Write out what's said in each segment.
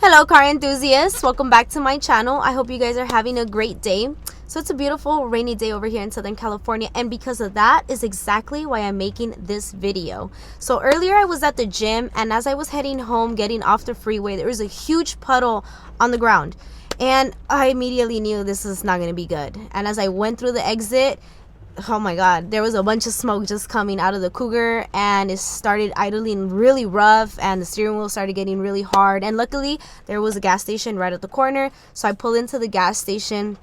Hello car enthusiasts, welcome back to my channel. I hope you guys are having a great day. So it's a beautiful rainy day over here in Southern California, and because of that is exactly why I'm making this video. So earlier I was at the gym, and as I was heading home getting off the freeway, there was a huge puddle on the ground, and I immediately knew this is not going to be good. And as I went through the exit, oh my god, there was a bunch of smoke just coming out of the Cougar, and it started idling really rough, and the steering wheel started getting really hard. And luckily there was a gas station right at the corner, so I pulled into the gas station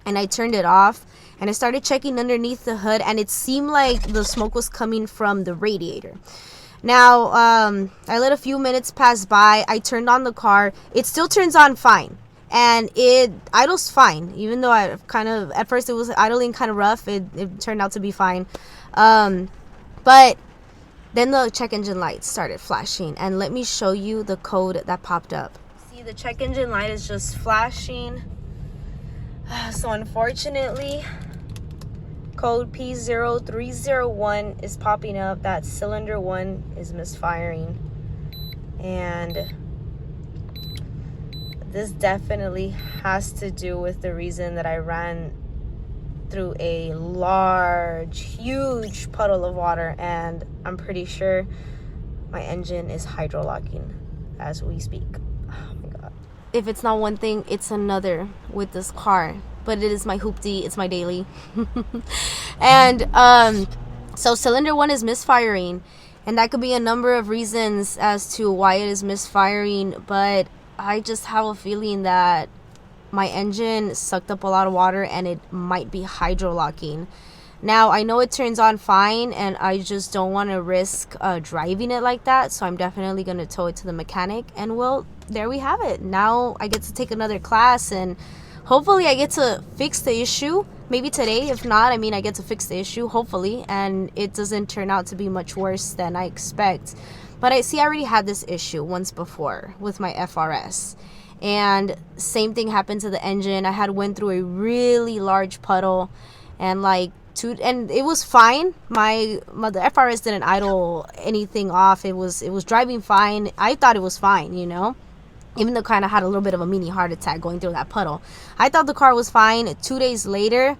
and I turned it off, and I started checking underneath the hood, and it seemed like the smoke was coming from the radiator. Now I let a few minutes pass by. I turned on the car. It still turns on fine, and it idles fine, even though I kind of at first it was idling kind of rough. It turned out to be fine, but then the check engine light started flashing, and let me show you the code that popped up. See, the check engine light is just flashing. So unfortunately, code P0301 is popping up that cylinder 1 is misfiring, and this definitely has to do with the reason that I ran through a huge puddle of water, and I'm pretty sure my engine is hydrolocking as we speak. Oh my god. If it's not one thing, it's another with this car, but it is my hoopty, it's my daily. And so cylinder 1 is misfiring, and that could be a number of reasons as to why it is misfiring, but I just have a feeling that my engine sucked up a lot of water and it might be hydrolocking. Now, I know it turns on fine, and I just don't want to risk driving it like that, so I'm definitely going to tow it to the mechanic. And well, there we have it. Now I get to take another class, and hopefully I get to fix the issue. Maybe today. If not, I mean, I get to fix the issue, hopefully, and it doesn't turn out to be much worse than I expect. But I already had this issue once before with my FRS, and same thing happened to the engine. I had went through a really large puddle, and and it was fine. The FRS didn't idle anything off. It was driving fine. I thought it was fine, even though kind of had a little bit of a mini heart attack going through that puddle. I thought the car was fine. 2 days later,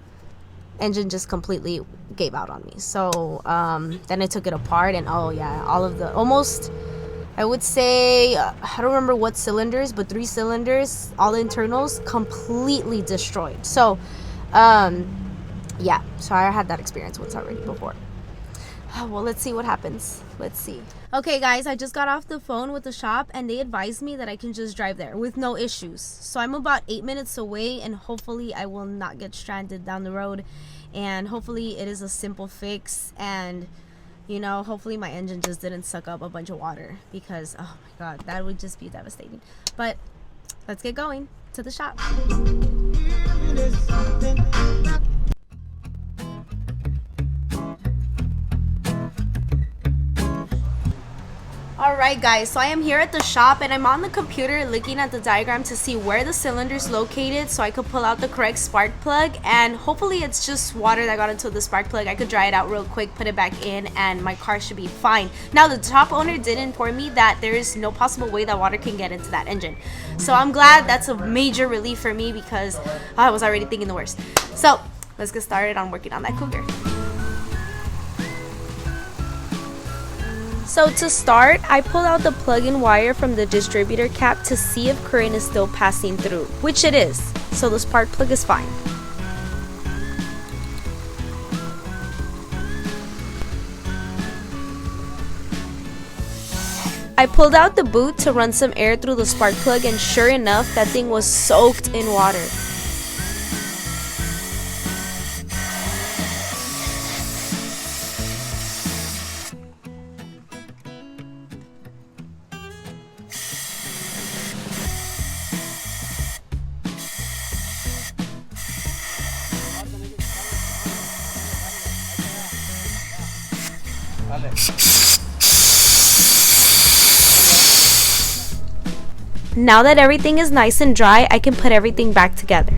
engine just completely gave out on me. So then I took it apart, and oh yeah, all of the almost, I would say, I don't remember what cylinders, but 3 cylinders, all the internals completely destroyed. So yeah, so I had that experience once already before. Well, let's see what happens. Let's see. Okay guys, I just got off the phone with the shop, and they advised me that I can just drive there with no issues. So I'm about 8 minutes away, and hopefully I will not get stranded down the road, and hopefully it is a simple fix, and hopefully my engine just didn't suck up a bunch of water, because oh my god, that would just be devastating. But let's get going to the shop. Alright guys, so I am here at the shop, and I'm on the computer looking at the diagram to see where the cylinder is located so I could pull out the correct spark plug, and hopefully it's just water that got into the spark plug. I could dry it out real quick, put it back in, and my car should be fine. Now, the shop owner did inform me that there is no possible way that water can get into that engine, so I'm glad. That's a major relief for me, because I was already thinking the worst. So let's get started on working on that Cougar. So to start, I pulled out the plug-in wire from the distributor cap to see if current is still passing through, which it is, so the spark plug is fine. I pulled out the boot to run some air through the spark plug, and sure enough, that thing was soaked in water. Now that everything is nice and dry, I can put everything back together.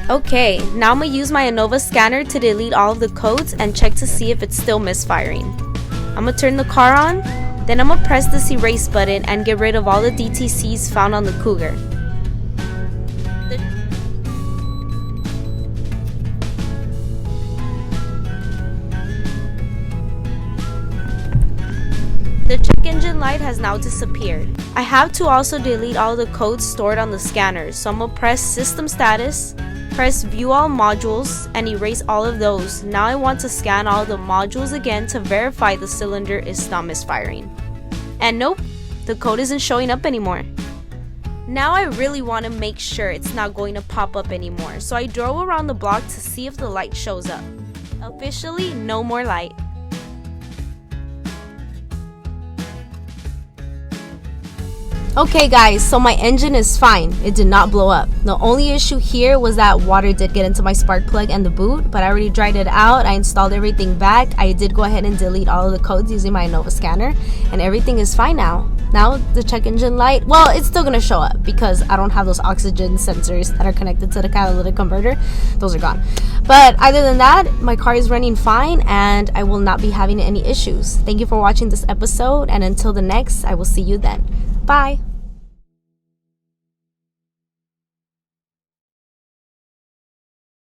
Okay, now I'm gonna use my IINNOVA scanner to delete all of the codes and check to see if it's still misfiring. I'm gonna turn the car on, then I'm gonna press this erase button and get rid of all the DTCs found on the Cougar. The check engine light has now disappeared. I have to also delete all the codes stored on the scanner, so I'm gonna press system status, press view all modules, and erase all of those. Now I want to scan all the modules again to verify the cylinder is not misfiring. And nope, the code isn't showing up anymore. Now I really want to make sure it's not going to pop up anymore, so I drove around the block to see if the light shows up. Officially, no more light. Okay guys, so my engine is fine. It did not blow up. The only issue here was that water did get into my spark plug and the boot, but I already dried it out. I installed everything back. I did go ahead and delete all of the codes using my IINNOVA scanner, and everything is fine now. Now the check engine light, well, it's still gonna show up because I don't have those oxygen sensors that are connected to the catalytic converter. Those are gone. But other than that, my car is running fine and I will not be having any issues. Thank you for watching this episode, and until the next, I will see you then. Bye.